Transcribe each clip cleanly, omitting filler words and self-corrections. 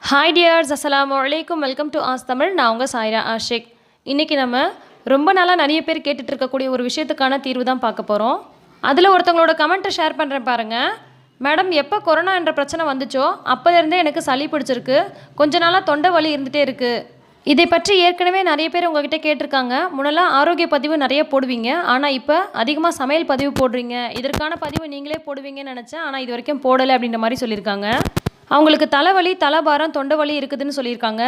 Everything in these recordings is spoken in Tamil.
ஹாய் டியர்ஸ், அஸ்ஸலாமு அலைக்கும். Welcome to as Tamil. நான் உங்கள் சாயிராஷிக். இன்றைக்கி நம்ம ரொம்ப நாளாக நிறைய பேர் கேட்டுட்டு இருக்கக்கூடிய ஒரு விஷயத்துக்கான தீர்வு தான் பார்க்க போகிறோம். அதில் ஒருத்தவங்களோட கமெண்ட்டை ஷேர் பண்ணுறேன் பாருங்கள். மேடம், எப்போ கொரோனா என்ற பிரச்சனை வந்துச்சோ அப்போலேருந்தே எனக்கு சளி பிடிச்சிருக்கு, கொஞ்ச நாளாக தொண்டை வலி இருந்துகிட்டே இருக்குது. இதை பற்றி ஏற்கனவே நிறைய பேர் உங்ககிட்ட கேட்டிருக்காங்க. முன்னெல்லாம் ஆரோக்கிய பதிவு நிறைய போடுவீங்க, ஆனால் இப்போ அதிகமாக சமையல் பதிவு போடுறீங்க. இதற்கான பதிவு நீங்களே போடுவீங்கன்னு நினச்சேன், ஆனால் இது வரைக்கும் போடலை அப்படின்ற மாதிரி சொல்லியிருக்காங்க. அவங்களுக்கு தலைவலி, தலைபாரம், தொண்டை வலி இருக்குதுன்னு சொல்லியிருக்காங்க.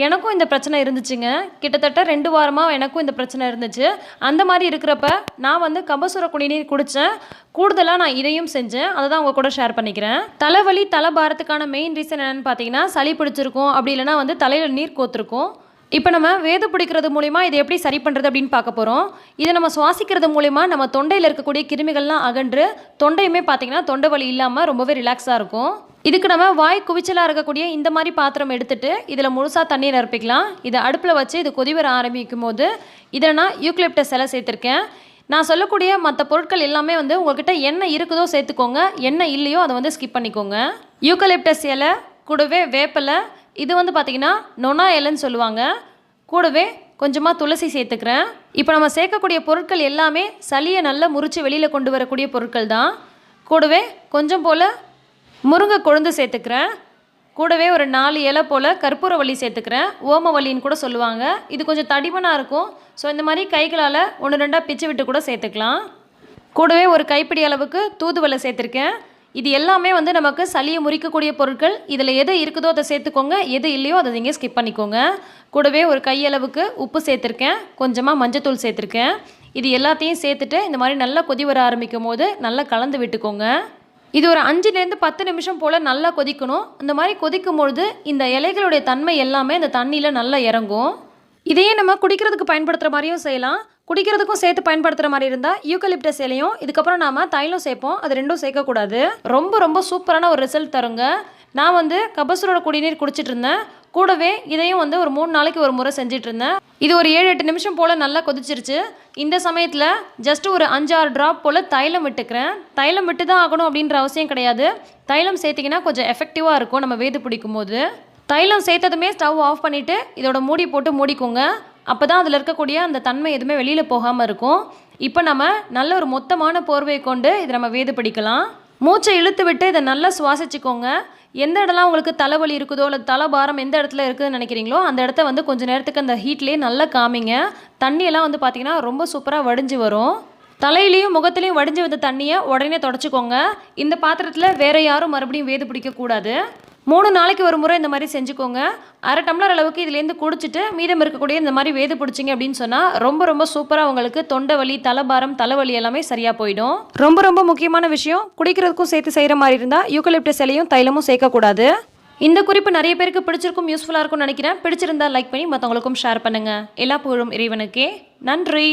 எனக்கும் இந்த பிரச்சனை இருந்துச்சுங்க. கிட்டத்தட்ட 2 வாரமாக எனக்கும் இந்த பிரச்சனை இருந்துச்சு. அந்த மாதிரி இருக்கிறப்ப நான் கபசுர குடிநீர் குடித்தேன். கூடுதலாக நான் இதையும் செஞ்சேன். அதை தான் உங்கள் கூட ஷேர் பண்ணிக்கிறேன். தலைவலி, தலைபாரத்துக்கான மெயின் ரீசன் என்னென்னு பார்த்தீங்கன்னா, சளி பிடிச்சிருக்கும், அப்படி இல்லைனா தலையில் நீர் கோத்துருக்கும். இப்போ நம்ம வேது பிடிக்கிறது மூலிமா இதை எப்படி சரி பண்ணுறது அப்படின்னு பார்க்க போகிறோம். இதை நம்ம சுவாசிக்கிறது மூலிமா நம்ம தொண்டையில் இருக்கக்கூடிய கிருமிகள்லாம் அகன்று தொண்டையுமே பார்த்தீங்கன்னா தொண்டை வலி இல்லாமல் ரொம்பவே ரிலாக்ஸாக இருக்கும். இதுக்கு நம்ம வாய் குவிச்சலாக இருக்கக்கூடிய இந்த மாதிரி பாத்திரம் எடுத்துகிட்டு இதில் முழுசாக தண்ணீர் நிரப்பிக்கலாம். இதை அடுப்பில் வச்சு இது கொதி வர ஆரம்பிக்கும் போது இதில் நான் யூக்கலிப்டஸ் இலை சேர்த்துருக்கேன். நான் சொல்லக்கூடிய மற்ற பொருட்கள் எல்லாமே உங்கள்கிட்ட என்ன இருக்குதோ சேர்த்துக்கோங்க, என்ன இல்லையோ அதை ஸ்கிப் பண்ணிக்கோங்க. யூக்கலிப்டஸ் இலை கூடவே வேப்பிலை, இது பார்த்திங்கன்னா நொனா இலைன்னு சொல்லுவாங்க. கூடவே கொஞ்சமாக துளசி சேர்த்துக்கிறேன். இப்போ நம்ம சேர்க்கக்கூடிய பொருட்கள் எல்லாமே சளியை நல்லா முறித்து வெளியில் கொண்டு வரக்கூடிய பொருட்கள் தான். கூடவே கொஞ்சம் போல் முருங்கை கொழுந்து சேர்த்துக்கிறேன். கூடவே ஒரு 4 இலை போல் கற்பூரவள்ளி சேர்த்துக்கிறேன். ஓமவல்லின்னு கூட சொல்லுவாங்க. இது கொஞ்சம் தடிமனாக இருக்கும். ஸோ இந்த மாதிரி கைகளால் 1-2 பிச்சு விட்டு கூட சேர்த்துக்கலாம். கூடவே ஒரு கைப்பிடி அளவுக்கு தூதுவளை சேர்த்துருக்கேன். இது எல்லாமே நமக்கு சளியை முறிக்கக்கூடிய பொருட்கள். இதில் எது இருக்குதோ அதை சேர்த்துக்கோங்க, எது இல்லையோ அதை நீங்கள் ஸ்கிப் பண்ணிக்கோங்க. கூடவே ஒரு கையளவுக்கு உப்பு சேர்த்துருக்கேன், கொஞ்சமாக மஞ்சத்தூள் சேர்த்துருக்கேன். இது எல்லாத்தையும் சேர்த்துட்டு இந்த மாதிரி நல்லா கொதி வர ஆரம்பிக்கும் போது நல்லா கலந்து விட்டுக்கோங்க. இது ஒரு 5-10 நிமிஷம் போல் நல்லா கொதிக்கணும். இந்த மாதிரி கொதிக்கும்பொழுது இந்த இலைகளுடைய தன்மை எல்லாமே இந்த தண்ணியில் நல்லா இறங்கும். இதையே நம்ம குடிக்கிறதுக்கு பயன்படுத்துகிற மாதிரியும் செய்யலாம். குடிக்கிறதுக்கும் சேர்த்து பயன்படுத்துகிற மாதிரி இருந்தால் யூக்கலிப்டஸ் இலையும் இதுக்கப்புறம் நாம் தைலம் சேர்ப்போம், அது ரெண்டும் சேர்க்கக்கூடாது. ரொம்ப சூப்பரான ஒரு ரிசல்ட் தருங்க. நான் கபசுரோட குடிநீர் குடிச்சிட்டு இருந்தேன். கூடவே இதையும் ஒரு 3 நாளைக்கு ஒரு முறை செஞ்சிட்டு இருந்தேன். இது ஒரு 7-8 நிமிஷம் போல் நல்லா கொதிச்சிருச்சு. இந்த சமயத்தில் ஜஸ்ட் ஒரு 5-6 ட்ராப் போல் தைலம் விட்டுக்கிறேன். தைலம் விட்டு தான் ஆகணும் அப்படின்ற அவசியம் கிடையாது. தைலம் சேர்த்திங்கன்னா கொஞ்சம் எஃபெக்டிவாக இருக்கும் நம்ம வேது பிடிக்கும் போது. தைலம் சேர்த்ததுமே ஸ்டவ் ஆஃப் பண்ணிவிட்டு இதோட மூடி போட்டு மூடிக்கோங்க. அப்போ தான் அதில் இருக்கக்கூடிய அந்த தன்மை எதுவுமே வெளியில் போகாமல் இருக்கும். இப்போ நம்ம நல்ல ஒரு மொத்தமான போர்வையை கொண்டு இதை நம்ம வேது பிடிக்கலாம். மூச்சை இழுத்து விட்டு இதை நல்லா சுவாசிச்சுக்கோங்க. எந்த இடம்லாம் உங்களுக்கு தலைவலி இருக்குதோ இல்லை தலைபாரம் எந்த இடத்துல இருக்குதுன்னு நினைக்கிறீங்களோ அந்த இடத்த கொஞ்சம் நேரத்துக்கு அந்த ஹீட்லேயே நல்லா காமிங்க. தண்ணியெல்லாம் பார்த்திங்கன்னா ரொம்ப சூப்பராக வடிஞ்சு வரும். தலையிலையும் முகத்துலையும் வடிஞ்சு வந்த தண்ணியை உடனே தொடச்சிக்கோங்க. இந்த பாத்திரத்தில் வேறு யாரும் மறுபடியும் வேது பிடிக்கக்கூடாது. 3 நாளைக்கு ஒரு முறை இந்த மாதிரி செஞ்சுக்கோங்க. 1/2 டம்ளர் அளவுக்கு இதுலேருந்து குடிச்சிட்டு மீதம் இருக்கக்கூடிய இந்த மாதிரி வேது பிடிச்சிங்க அப்படின்னு சொன்னால் ரொம்ப சூப்பராக உங்களுக்கு தொண்டை வலி, தலைபாரம், தலைவலி எல்லாமே சரியாக போயிடும். ரொம்ப முக்கியமான விஷயம், குடிக்கிறதுக்கும் சேர்த்து செய்கிற மாதிரி இருந்தால் யூக்கலிப்டஸ் இலையும் தைலமும் சேர்க்கக்கூடாது. இந்த குறிப்பு நிறைய பேருக்கு பிடிச்சிருக்கும், யூஸ்ஃபுல்லாக இருக்கும்னு நினைக்கிறேன். பிடிச்சிருந்தால் லைக் பண்ணி மற்றவங்களுக்கும் ஷேர் பண்ணுங்கள். எல்லா புகழும் இறைவனுக்கே. நன்றி.